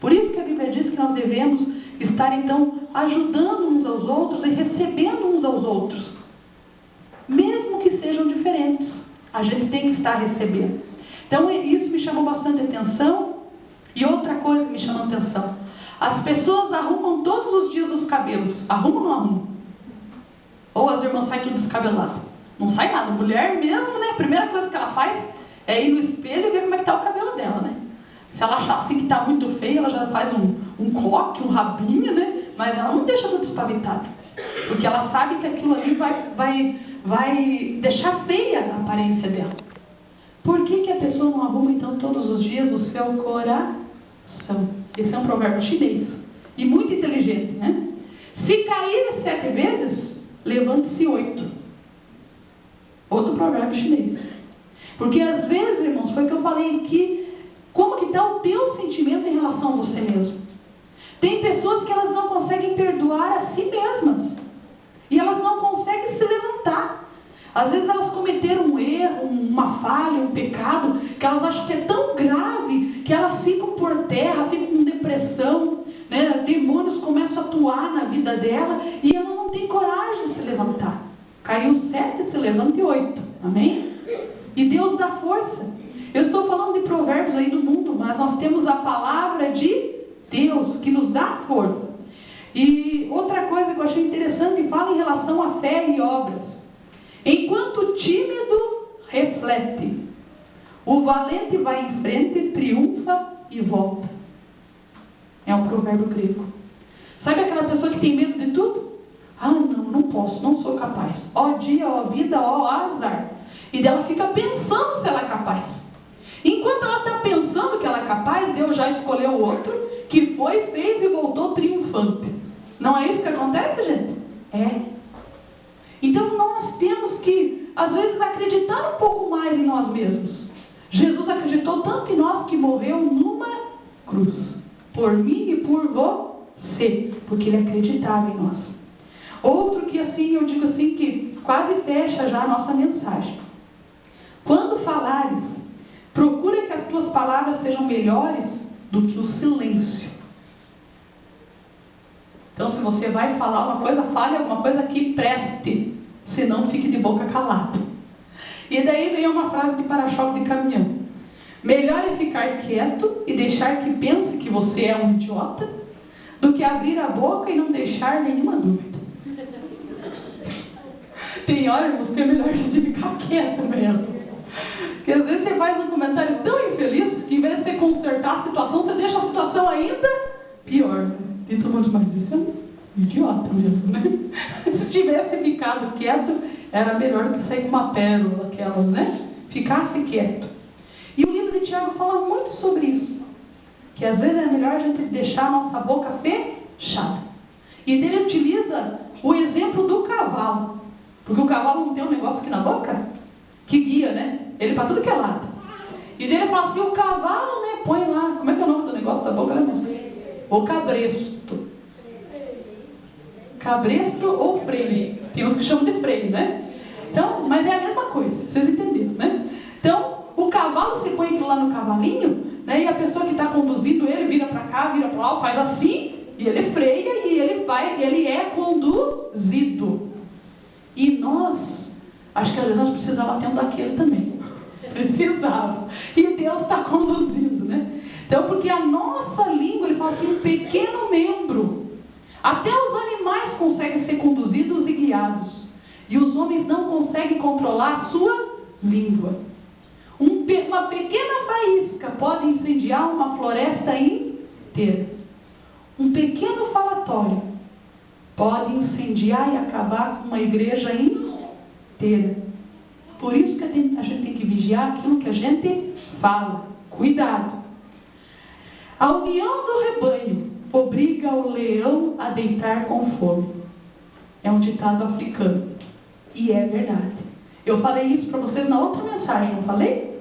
Por isso que a Bíblia diz que nós devemos estar então ajudando uns aos outros e recebendo uns aos outros. Mesmo que sejam diferentes, a gente tem que estar recebendo. Então isso me chamou bastante atenção. E outra coisa que me chamou atenção: as pessoas arrumam todos os dias os cabelos. Arrumam ou não arrumam? Ou as irmãs saem tudo descabelado? Não sai nada. Mulher mesmo, né? A primeira coisa que ela faz é ir no espelho e ver como é que está o cabelo dela, né? Se ela achar assim que está muito feio, ela já faz um coque, um rabinho, né? Mas ela não deixa tudo espavitado. Porque ela sabe que aquilo ali vai deixar feia a aparência dela. Por que a pessoa não arruma então todos os dias o seu coração? Esse é um provérbio chinês. E muito inteligente, né? Se cair 7 vezes, levante-se 8. Outro provérbio chinês. Porque às vezes, irmãos, foi o que eu falei aqui, como que está o teu sentimento em relação a você mesmo? Tem pessoas que elas não conseguem perdoar a si mesmas. E elas não conseguem se levantar. Às vezes elas cometeram um erro, uma falha, um pecado, que elas acham que é tão grave, que elas ficam por terra, ficam com depressão, né? Demônios começam a atuar na vida dela, e ela não tem coragem de se levantar. Caiu 7, se levante 8. Amém? E Deus dá força. Eu estou falando de provérbios aí do mundo, mas nós temos a palavra de Deus, que nos dá força. E outra coisa que eu achei interessante, fala em relação à fé e obras. Enquanto o tímido reflete, o valente vai em frente, triunfa e volta. É um provérbio grego. Sabe aquela pessoa que tem medo de tudo? Ah, não posso, não sou capaz. Ó dia, ó vida, ó azar. E dela fica pensando se ela é capaz. Enquanto ela está pensando que ela é capaz, Deus já escolheu outro, que foi, fez e voltou triunfante. Não é isso que acontece, gente? É. Então nós temos que, às vezes, acreditar um pouco mais em nós mesmos. Jesus acreditou tanto em nós que morreu numa cruz. Por mim e por você. Porque Ele acreditava em nós. Outro que assim, eu digo assim, que quase fecha já a nossa mensagem. Quando falares, procura que as tuas palavras sejam melhores do que o silêncio. Então, se você vai falar uma coisa, fale alguma coisa que preste. Senão, fique de boca calada. E daí vem uma frase de para-choque de caminhão. Melhor é ficar quieto e deixar que pense que você é um idiota, do que abrir a boca e não deixar nenhuma dúvida. Tem hora, irmãos, que é melhor a gente ficar quieto mesmo. Porque às vezes você faz um comentário tão infeliz que, em vez de você consertar a situação, você deixa a situação ainda pior. E todo mundo mais isso é um idiota mesmo, né? Se tivesse ficado quieto, era melhor do que sair com uma pérola, aquelas, né? Ficasse quieto. E o livro de Tiago fala muito sobre isso. Que às vezes é melhor a gente deixar a nossa boca fechada. E ele utiliza o exemplo do cavalo. Porque o cavalo não tem um negócio aqui na boca? Que guia, né? Ele para tudo que é lado. E dele fala assim, o cavalo, né? Põe lá, como é que é o nome do negócio da boca, né? O cabresto. Cabresto ou freio. Tem uns que chamam de freio, né? Então, mas é a mesma coisa, vocês entenderam, né? Então, o cavalo, você põe aquilo lá no cavalinho, né? E a pessoa que está conduzindo ele vira para cá, vira para lá, faz assim, e ele freia e ele é conduzido. E nós, acho que às vezes nós precisávamos ter um daquele também. Precisava. E Deus está conduzindo, né? Então, porque a nossa língua, ele fala assim, um pequeno membro. Até os animais conseguem ser conduzidos e guiados. E os homens não conseguem controlar a sua língua. Uma pequena faísca pode incendiar uma floresta inteira. Um pequeno falatório pode incendiar e acabar com uma igreja inteira. Por isso que a gente tem que vigiar aquilo que a gente fala. Cuidado. A união do rebanho obriga o leão a deitar com fome. É um ditado africano. E é verdade. Eu falei isso para vocês na outra mensagem, não falei?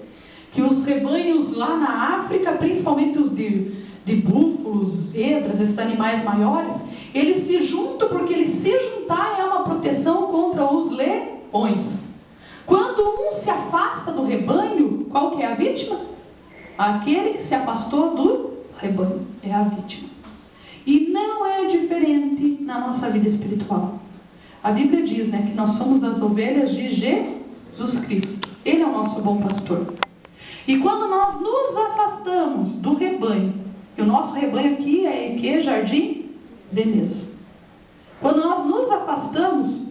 Que os rebanhos lá na África, principalmente os de búfalos, zebras, esses animais maiores, eles se juntam porque eles se juntarem é uma proteção contra os leões. Quando um se afasta do rebanho, qual que é a vítima? Aquele que se afastou do rebanho é a vítima. E não é diferente na nossa vida espiritual. A Bíblia diz, né, que nós somos as ovelhas de Jesus Cristo. Ele é o nosso bom pastor. E quando nós nos afastamos do rebanho, e o nosso rebanho aqui é que Jardim Veneza. Quando nós nos afastamos,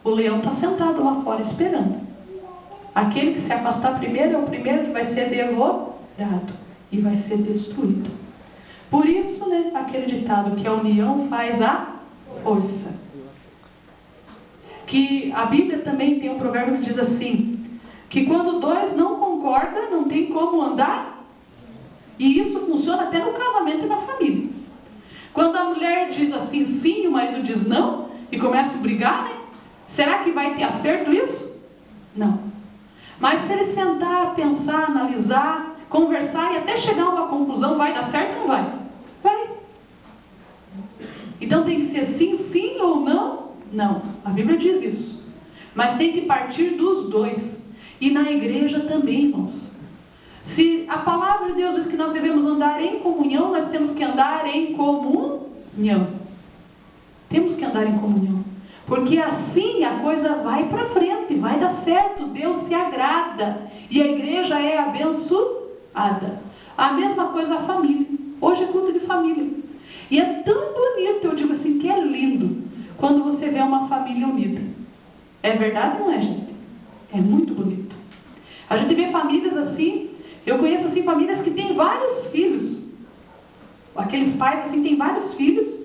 o leão está sentado lá fora esperando. Aquele que se afastar primeiro é o primeiro que vai ser devorado e vai ser destruído. Por isso, né, aquele ditado que a união faz a força. Que a Bíblia também tem um provérbio que diz assim, que quando dois não concordam, não tem como andar. E isso funciona até no casamento e na família. Quando a mulher diz assim, sim, o marido diz não, e começa a brigar, né? Será que vai ter acerto isso? Não. Mas se ele sentar, pensar, analisar, conversar e até chegar a uma conclusão, vai dar certo ou não vai? Vai. Então tem que ser sim, sim ou não? Não. A Bíblia diz isso. Mas tem que partir dos dois. E na igreja também, irmãos. Se a palavra de Deus diz que nós devemos andar em comunhão, nós temos que andar em comunhão. Temos que andar em comunhão. Porque assim a coisa vai para frente, vai dar certo, Deus se agrada. E a igreja é abençoada. A mesma coisa a família. Hoje é culto de família. E é tão bonito, eu digo assim, que é lindo, quando você vê uma família unida. É verdade ou não é, gente? É muito bonito. A gente vê famílias assim, eu conheço assim famílias que têm vários filhos. Aqueles pais assim têm vários filhos,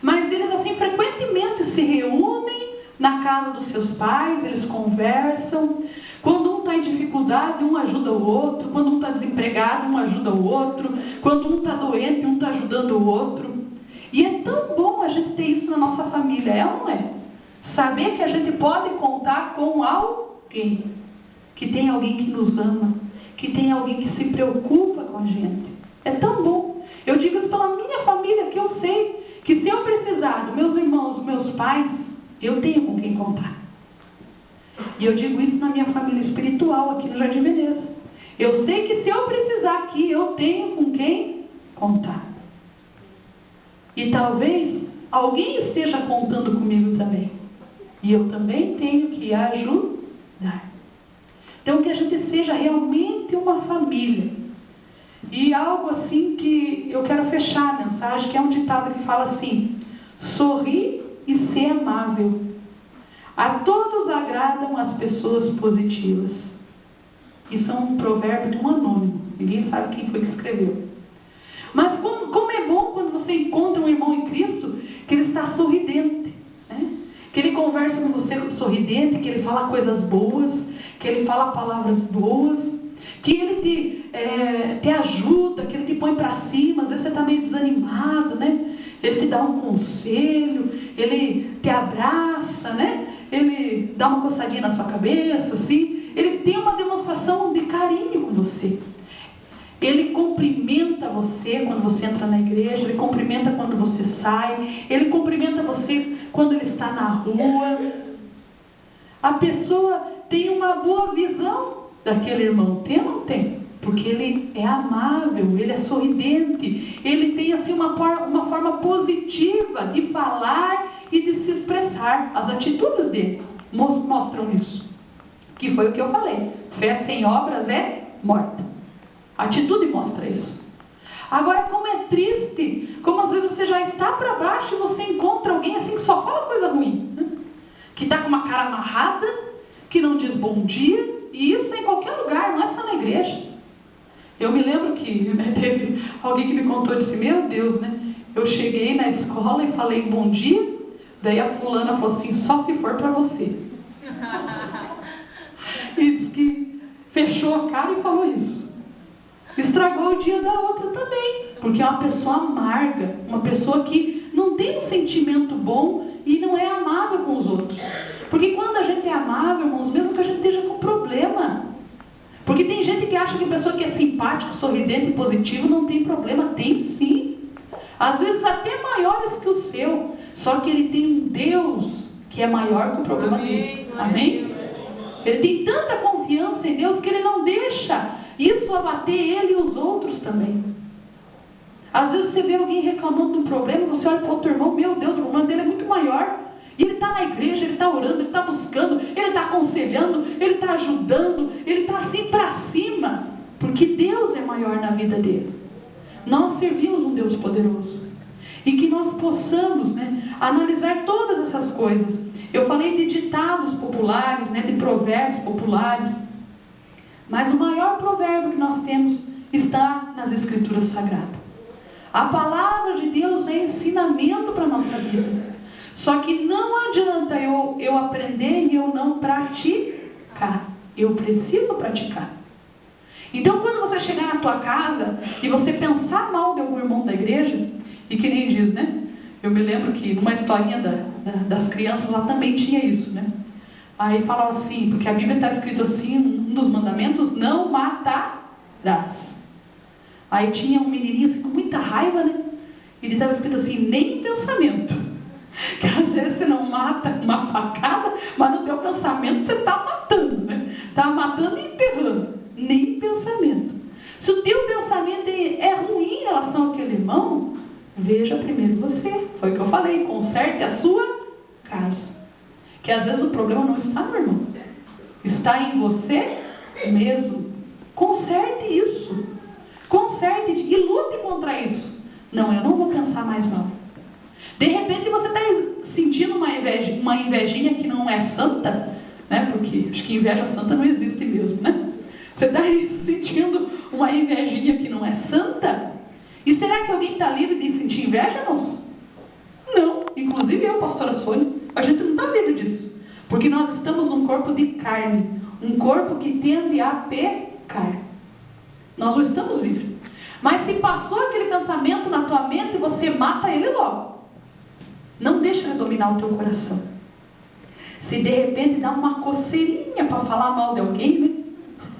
mas eles assim frequentemente se reúnem na casa dos seus pais, eles conversam. Quando um está em dificuldade, um ajuda o outro. Quando um está desempregado, um ajuda o outro. Quando um está doente, um está ajudando o outro. E é tão bom a gente ter isso na nossa família, é ou não é? Saber que a gente pode contar com alguém. Que tem alguém que nos ama. Que tem alguém que se preocupa com a gente. É tão bom. Eu digo isso pela minha família, que eu sei que se eu precisar dos meus irmãos, dos meus pais, eu tenho com quem contar. E eu digo isso na minha família espiritual, aqui no Jardim Veneza. Eu sei que se eu precisar aqui, eu tenho com quem contar. E talvez alguém esteja contando comigo também. E eu também tenho que ajudar. Então que a gente seja realmente uma família. E algo assim que eu quero fechar a mensagem, que é um ditado que fala assim: sorrir e ser amável. A todos agradam as pessoas positivas. Isso é um provérbio de um anônimo. Ninguém sabe quem foi que escreveu. Mas como é bom quando você encontra um irmão em Cristo, que ele está sorridente, né? Que ele conversa com você sorridente, que ele fala coisas boas, que ele fala palavras boas, que ele te ajuda, que ele te põe para cima. Às vezes você está meio desanimado, né? Ele te dá um conselho, ele te abraça, né? Ele dá uma coçadinha na sua cabeça, assim. Ele tem uma demonstração de carinho com você. Ele cumprimenta você quando você entra na igreja, ele cumprimenta quando você sai, ele cumprimenta você quando ele está na rua. A pessoa tem uma boa visão daquele irmão. Tem ou não tem? Porque ele é amável, ele é sorridente, ele tem assim uma forma positiva de falar e de se expressar. As atitudes dele mostram isso. Que foi o que eu falei. Fé sem obras é morta. A atitude mostra isso. Agora, como é triste, como às vezes você já está para baixo e você encontra alguém assim que só fala coisa ruim, né? Que está com uma cara amarrada, que não diz bom dia, e isso em qualquer lugar, não é só na igreja. Eu me lembro que teve alguém que me contou, disse, meu Deus, né? Eu cheguei na escola e falei bom dia, daí a fulana falou assim, só se for para você. E disse que fechou fechou a cara e falou isso. Estragou o dia da outra também, porque é uma pessoa amarga, uma pessoa que não tem um sentimento bom e não é amável com os outros. Porque quando a gente é amável, irmãos, mesmo que a gente esteja com problema, porque tem gente que acha que a pessoa que é simpática, sorridente e positiva não tem problema. Tem sim. Às vezes até maiores que o seu. Só que ele tem um Deus que é maior que o problema dele. Amém? Ele tem tanta confiança em Deus que ele não deixa isso abater ele e os outros também. Às vezes você vê alguém reclamando de um problema, você olha para o outro irmão, meu Deus, o problema dele é muito maior. E ele está na igreja, ele está orando, ele está buscando, ele está aconselhando, ele está ajudando, ele está assim para cima, porque Deus é maior na vida dele. Nós servimos um Deus poderoso. E que nós possamos, analisar todas essas coisas. Eu falei de ditados populares, de provérbios populares. Mas o maior provérbio que nós temos está nas Escrituras Sagradas. A palavra de Deus é ensinamento para a nossa vida. Só que não adianta eu aprender e eu não praticar. Eu preciso praticar. Então, quando você chegar na tua casa e você pensar mal de algum irmão da igreja, e que nem diz, eu me lembro que numa historinha das crianças lá também tinha isso, Aí falava assim, porque a Bíblia está escrito assim, um dos mandamentos, não matarás. Aí tinha um menininho assim com muita raiva, E ele estava escrito assim, nem pensamento. Que às vezes você não mata uma facada, mas no teu pensamento você está matando, Está matando e enterrando. Nem pensamento. Se o teu pensamento é ruim em relação àquele irmão, veja primeiro você. Foi o que eu falei, conserte a sua casa. Que às vezes o problema não está no irmão, está em você mesmo. Conserte isso. Conserte e lute contra isso. Não, eu não vou pensar mais mal. De repente você está sentindo uma invejinha que não é santa, porque acho que inveja santa não existe mesmo, Você está sentindo uma invejinha que não é santa? E será que alguém está livre de sentir inveja, irmãos? Não. Inclusive eu, pastora Sônia, a gente não está livre disso. Porque nós estamos num corpo de carne. Um corpo que tende a pecar. Nós não estamos livres. Mas se passou aquele pensamento na tua mente, você mata ele logo. Não deixa ele dominar o teu coração. Se de repente dá uma coceirinha para falar mal de alguém,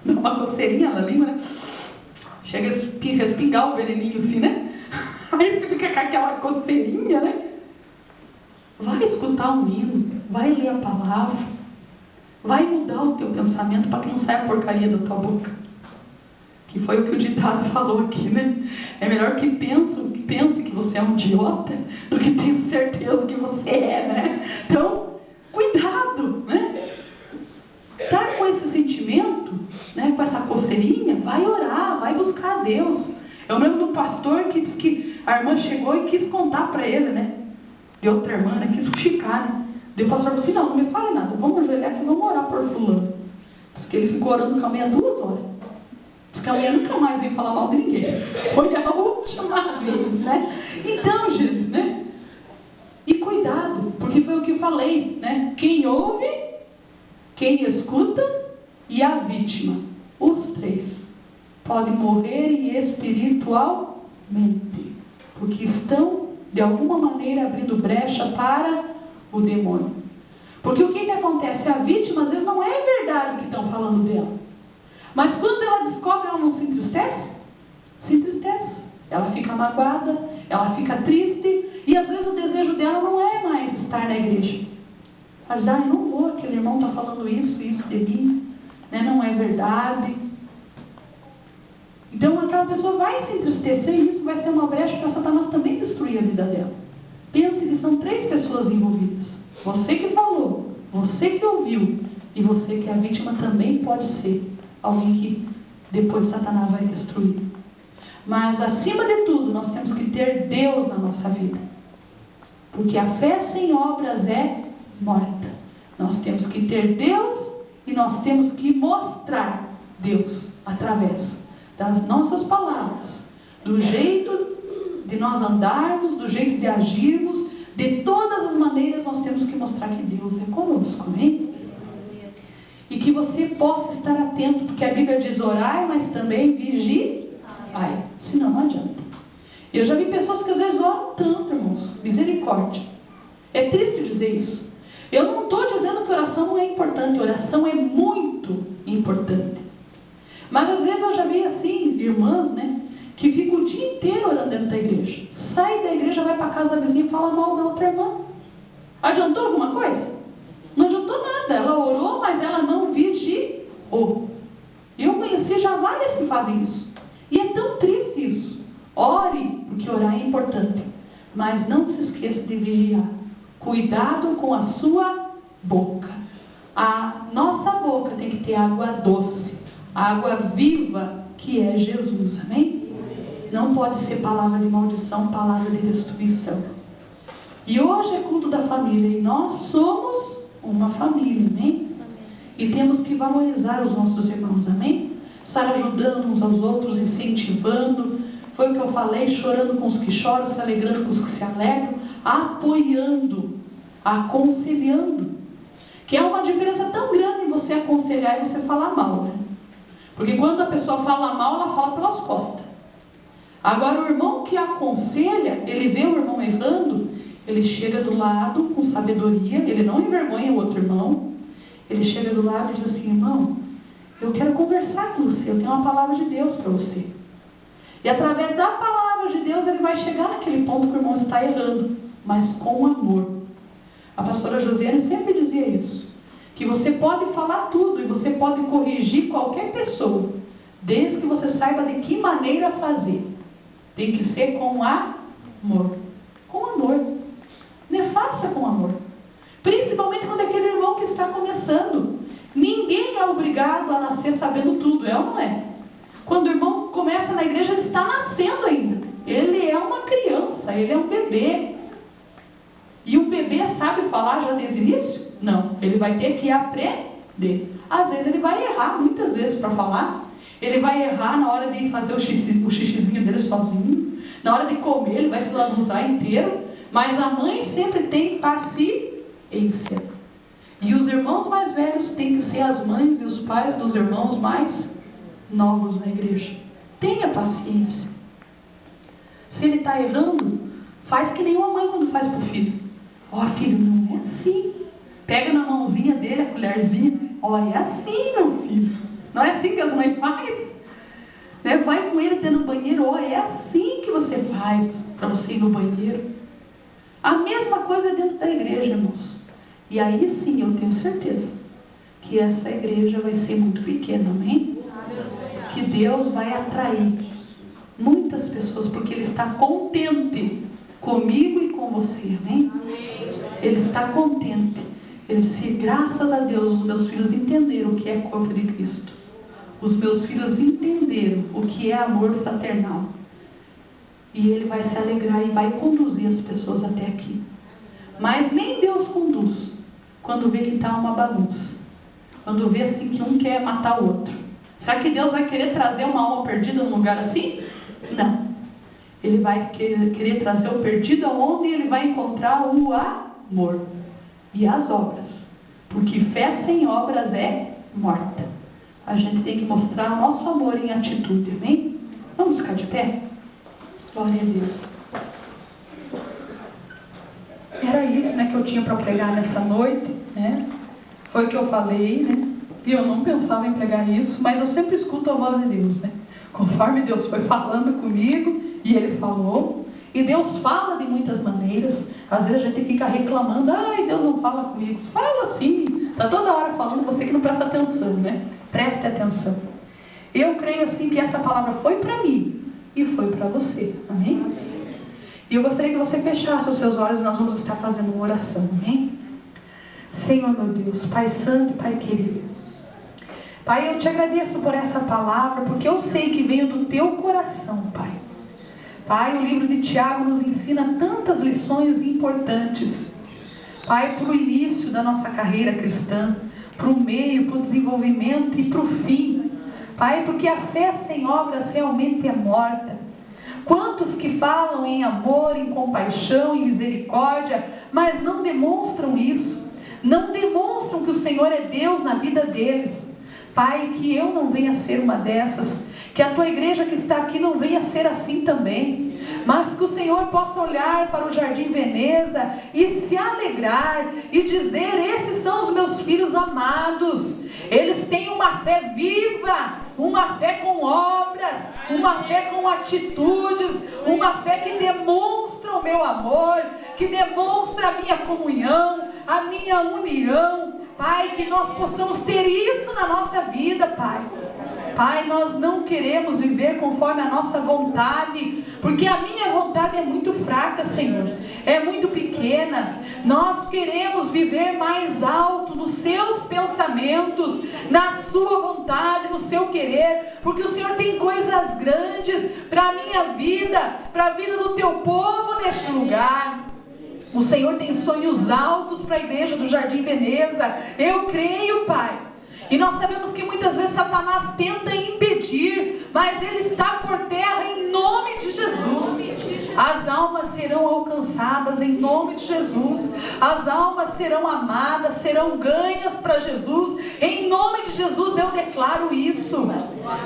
dá uma coceirinha na língua, chega a espingar o veneninho assim, Aí você fica com aquela coceirinha, Vai escutar um hino, vai ler a palavra, vai mudar o teu pensamento para que não saia a porcaria da tua boca. Que foi o que o ditado falou aqui, É melhor que pense que você é um idiota do que tenha certeza que você é, Então, cuidado, Tá com esse sentimento, com essa coceirinha, vai orar, vai buscar a Deus. Eu lembro do pastor que disse que a irmã chegou e quis contar para ele, de outra irmã, quis fuxicar, Daí o pastor falou assim, não me fale nada, vamos ajoelhar aqui, vamos orar por fulano. Diz que ele ficou orando com a mulher 2 horas. Diz que a mulher nunca mais veio falar mal de ninguém. Foi a última vez, Então, gente, E cuidado, porque foi o que eu falei, Quem ouve, quem escuta e a vítima. Os 3 podem morrer espiritualmente, porque estão, de alguma maneira, abrindo brecha para o demônio. Porque o que acontece? A vítima, às vezes, não é verdade o que estão falando dela. Mas quando ela descobre, ela não se entristece? Se entristece. Ela fica magoada, ela fica triste, e às vezes o desejo dela não é mais estar na igreja. Mas, eu não vou, aquele irmão está falando isso de mim, não é verdade. Então aquela pessoa vai se entristecer e isso vai ser uma brecha para Satanás também destruir a vida dela. Pense que são 3 pessoas envolvidas. Você que falou, você que ouviu e você que é a vítima também pode ser alguém que depois Satanás vai destruir. Mas acima de tudo nós temos que ter Deus na nossa vida. Porque a fé sem obras é morta. Nós temos que ter Deus e nós temos que mostrar Deus através das nossas palavras, do jeito de nós andarmos, do jeito de agirmos, de todas as maneiras nós temos que mostrar que Deus é conosco, amém? E que você possa estar atento, porque a Bíblia diz orai, mas também vigiai. Senão não adianta. Eu já vi pessoas que às vezes oram tanto, irmãos, misericórdia. É triste dizer isso. Eu não estou dizendo que oração não é importante, oração é muito importante. Mas às vezes eu já vi assim, irmãs, né, que ficam o dia inteiro orando dentro da igreja. Sai da igreja, vai para a casa da vizinha e fala mal da outra irmã. Adiantou alguma coisa? Não adiantou nada. Ela orou, mas ela não vigiou. Eu conheci já várias que fazem isso. E é tão triste isso. Ore, porque orar é importante. Mas não se esqueça de vigiar. Cuidado com a sua boca. A nossa boca tem que ter água doce, água viva, que é Jesus. Amém? Não pode ser palavra de maldição, palavra de destruição. E hoje é culto da família. E nós somos uma família. Amém? E temos que valorizar os nossos irmãos. Amém? Estar ajudando uns aos outros, incentivando. Foi o que eu falei, chorando com os que choram, se alegrando com os que se alegram, apoiando, aconselhando. Que é uma diferença tão grande em você aconselhar e você falar mal, né? Porque quando a pessoa fala mal, ela fala pelas costas. Agora o irmão que aconselha, ele vê o irmão errando, ele chega do lado com sabedoria, ele não envergonha o outro irmão, ele chega do lado e diz assim: irmão, eu quero conversar com você, eu tenho uma palavra de Deus para você. E através da palavra de Deus, ele vai chegar naquele ponto que o irmão está errando, mas com amor. A pastora Josiane sempre dizia isso, que você pode falar tudo e você pode corrigir qualquer pessoa, desde que você saiba de que maneira fazer. Tem que ser com amor. Com amor. Né? Faça com amor. Principalmente quando é aquele irmão que está começando. Ninguém é obrigado a nascer sabendo tudo, é ou não é? Quando o irmão começa na igreja, ele está nascendo ainda. Ele é uma criança, ele é um bebê. E o bebê sabe falar já desde o início? Não, ele vai ter que aprender. Às vezes ele vai errar, muitas vezes para falar. Ele vai errar na hora de fazer o xixizinho dele sozinho. Na hora de comer, ele vai se lambuzar inteiro. Mas a mãe sempre tem paciência. E os irmãos mais velhos têm que ser as mães e os pais dos irmãos mais novos na igreja. Tenha paciência. Se ele está errando, faz que nem uma mãe quando faz para o filho. Ó, filho, não é assim. Pega na mãozinha dele, a colherzinha. Ó, é assim, meu filho. Não é assim que as mães fazem? Né? Vai com ele até no banheiro. Ó, é assim que você faz para você ir no banheiro. A mesma coisa dentro da igreja, irmãos. E aí sim, eu tenho certeza que essa igreja vai ser muito pequena, amém? Que Deus vai atrair muitas pessoas, porque Ele está contente comigo e com você, amém? Ele está contente. Ele disse: graças a Deus, os meus filhos entenderam o que é corpo de Cristo. Os meus filhos entenderam o que é amor fraternal. E Ele vai se alegrar e vai conduzir as pessoas até aqui. Mas nem Deus conduz quando vê que está uma bagunça. Quando vê assim que um quer matar o outro. Será que Deus vai querer trazer uma alma perdida num lugar assim? Não. Ele vai querer trazer o perdido aonde ele vai encontrar o amor e as obras. Porque fé sem obras é morta. A gente tem que mostrar o nosso amor em atitude, amém? Vamos ficar de pé? Glória a Deus. Era isso, né, que eu tinha para pregar nessa noite, né? Foi o que eu falei, né? E eu não pensava em pregar isso, mas eu sempre escuto a voz de Deus, né? Conforme Deus foi falando comigo, e Ele falou, e Deus fala de muitas maneiras. Às vezes a gente fica reclamando: ai, Deus não fala comigo. Fala sim, está toda hora falando, você que não presta atenção, né? Preste atenção. Eu creio assim que essa palavra foi para mim e foi para você, amém? E eu gostaria que você fechasse os seus olhos. Nós vamos estar fazendo uma oração, amém? Senhor meu Deus, Pai Santo, Pai querido, Pai, eu te agradeço por essa palavra, porque eu sei que veio do teu coração, Pai. Pai, o livro de Tiago nos ensina tantas lições importantes, Pai, para o início da nossa carreira cristã, para o meio, para o desenvolvimento e para o fim, Pai, porque a fé sem obras realmente é morta. Quantos que falam em amor, em compaixão, em misericórdia, mas não demonstram isso? não demonstram que o Senhor é Deus na vida deles. Pai, que eu não venha ser uma dessas, que a tua igreja que está aqui não venha ser assim também, mas que o Senhor possa olhar para o Jardim Veneza e se alegrar e dizer: esses são os meus filhos amados, eles têm uma fé viva, uma fé com obras, uma fé com atitudes, uma fé que demonstra o meu amor, que demonstra a minha comunhão, a minha união. Pai, que nós possamos ter isso na nossa vida, Pai. Pai, nós não queremos viver conforme a nossa vontade, porque a minha vontade é muito fraca, Senhor, é muito pequena. Nós queremos viver mais alto nos seus pensamentos, na sua vontade, no seu querer, porque o Senhor tem coisas grandes para a minha vida, para a vida do teu povo neste lugar. O Senhor tem sonhos altos para a igreja do Jardim Veneza. Eu creio, Pai. E nós sabemos que muitas vezes Satanás tenta impedir, mas ele está por terra em nome de Jesus. As almas serão alcançadas em nome de Jesus. As almas serão amadas, serão ganhas para Jesus. Em nome de Jesus eu declaro isso.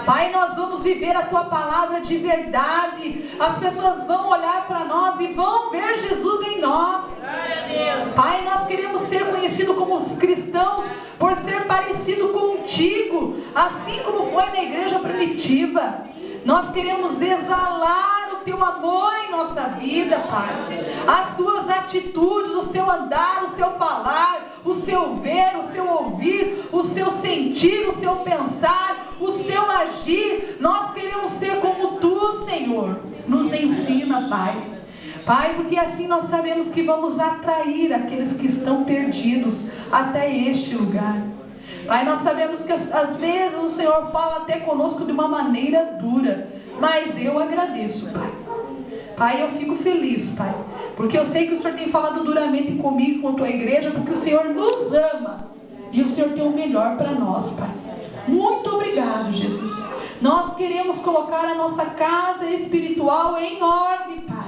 Pai, nós vamos viver a tua palavra de verdade. As pessoas vão olhar para nós e vão ver Jesus em nós. Pai, nós queremos ser conhecidos como os cristãos por ser parecido contigo, assim como foi na igreja primitiva. Nós queremos exalar o teu amor em nossa vida, Pai. As suas atitudes, o seu andar, o seu falar, o seu ver, o seu ouvir, o seu sentir, o seu pensar, o seu agir. Nós queremos ser como tu, Senhor. Nos ensina, Pai. Pai, porque assim nós sabemos que vamos atrair aqueles que estão perdidos até este lugar. Pai, nós sabemos que às vezes o Senhor fala até conosco de uma maneira dura, mas eu agradeço, Pai. Pai, eu fico feliz, Pai, porque eu sei que o Senhor tem falado duramente comigo, com a tua igreja, porque o Senhor nos ama e o Senhor tem o melhor para nós, Pai. Muito obrigado, Jesus. Nós queremos colocar a nossa casa espiritual em ordem, Pai.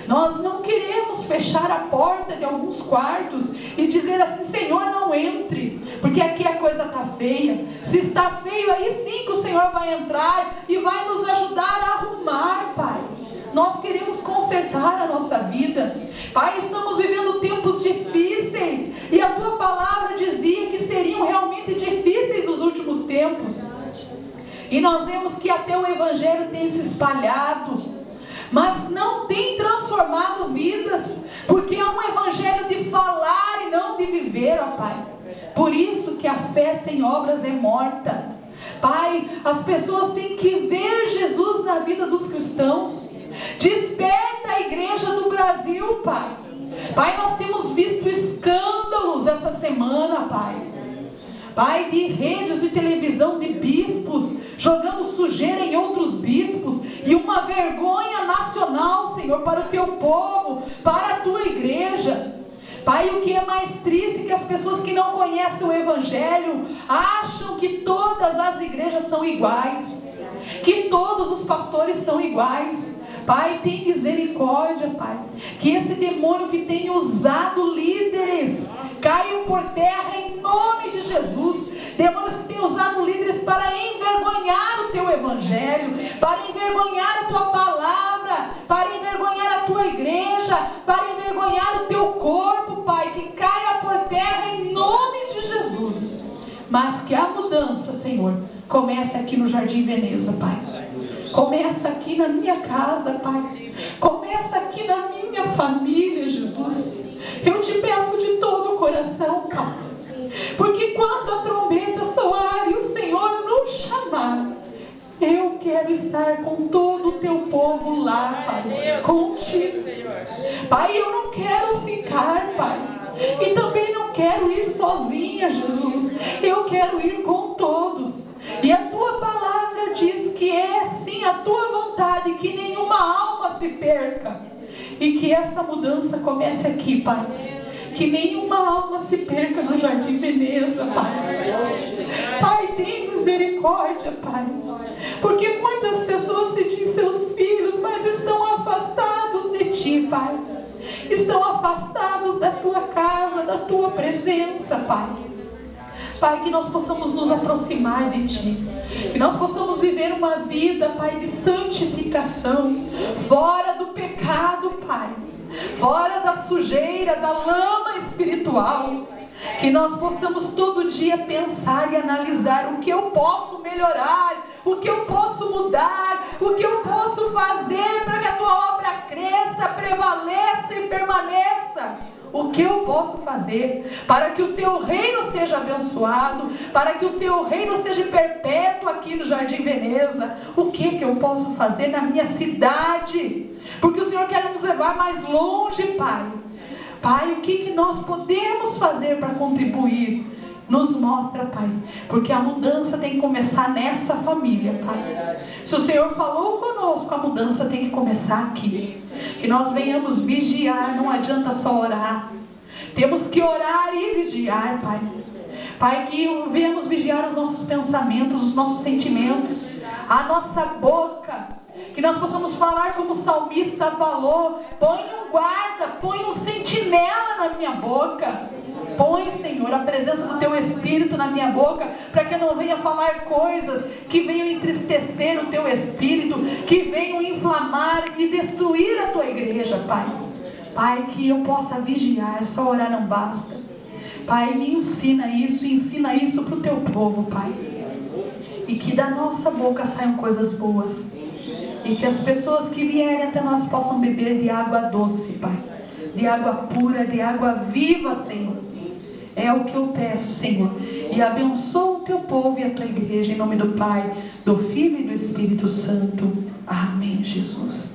Nós não queremos fechar a porta de alguns quartos e dizer assim: Senhor, não entre, porque aqui a coisa está feia. Se está feio, aí sim que o Senhor vai entrar e vai nos ajudar a arrumar, Pai. Nós queremos consertar a nossa vida. Pai, estamos vivendo tempos difíceis e a tua palavra dizia que seriam realmente difíceis os últimos tempos. E nós vemos que até o Evangelho tem se espalhado, mas não tem transformado vidas, porque é um evangelho de falar e não de viver, ó Pai. Por isso que a fé sem obras é morta. Pai, as pessoas têm que ver Jesus na vida dos cristãos. Desperta a igreja do Brasil, Pai. Pai, nós temos visto escândalos essa semana, Pai. Pai, de redes de televisão de bispos jogando sujeira em outros bispos, e uma vergonha nacional, Senhor, para o teu povo, para a tua igreja. Pai, o que é mais triste é que as pessoas que não conhecem o Evangelho acham que todas as igrejas são iguais, que todos os pastores são iguais. Pai, tem misericórdia, Pai, que esse demônio que tem usado líderes caiam por terra em nome de Jesus. Demônios que têm usado líderes para envergonhar o teu evangelho, para envergonhar a tua palavra, para envergonhar a tua igreja, para envergonhar o teu corpo, Pai, que caia por terra em nome de Jesus. Mas que a mudança, Senhor, comece aqui no Jardim Veneza, Pai. Começa aqui na minha casa, Pai. Começa aqui na minha família, Jesus. Eu te peço de todo o coração, Pai. Porque quando a trombeta soar e o Senhor nos chamar, eu quero estar com todo o teu povo lá, Pai. Contigo. Pai, eu não quero ficar, Pai. E também não quero ir sozinha, Jesus. Eu quero ir com todos. E a tua palavra diz que é sim a tua vontade, que nenhuma alma se perca. E que essa mudança comece aqui, Pai. Que nenhuma alma se perca no Jardim Veneza, Pai. Pai, tem misericórdia, Pai. Porque muitas pessoas se dizem seus filhos, mas estão afastados de Ti, Pai. Estão afastados da Tua casa, da tua presença, Pai. Pai, que nós possamos nos aproximar de Ti, que nós possamos viver uma vida, Pai, de santificação, fora do pecado, Pai, fora da sujeira, da lama espiritual. Que nós possamos todo dia pensar e analisar o que eu posso melhorar, o que eu posso mudar, o que eu posso fazer para que a Tua obra cresça, prevaleça e permaneça. O que eu posso fazer para que o Teu reino seja abençoado, para que o Teu reino seja perpétuo aqui no Jardim Veneza. O que eu posso fazer na minha cidade? Porque o Senhor quer nos levar mais longe, Pai. Pai, o que nós podemos fazer para contribuir? Nos mostra, Pai, porque a mudança tem que começar nessa família, Pai. Se o Senhor falou conosco, a mudança tem que começar aqui. Que nós venhamos vigiar, não adianta só orar. Temos que orar e vigiar, Pai. Pai, que venhamos vigiar os nossos pensamentos, os nossos sentimentos, a nossa boca. Que nós possamos falar como o salmista falou: põe um guarda, põe um sentinela na minha boca. Põe, Senhor, a presença do Teu Espírito na minha boca, para que eu não venha falar coisas que venham entristecer o Teu Espírito, que venham inflamar e destruir a Tua igreja, Pai. Pai, que eu possa vigiar, só orar não basta. Pai, me ensina isso para o Teu povo, Pai. E que da nossa boca saiam coisas boas. E que as pessoas que vierem até nós possam beber de água doce, Pai. De água pura, de água viva, Senhor. É o que eu peço, Senhor. E abençoa o Teu povo e a Tua igreja, em nome do Pai, do Filho e do Espírito Santo. Amém, Jesus.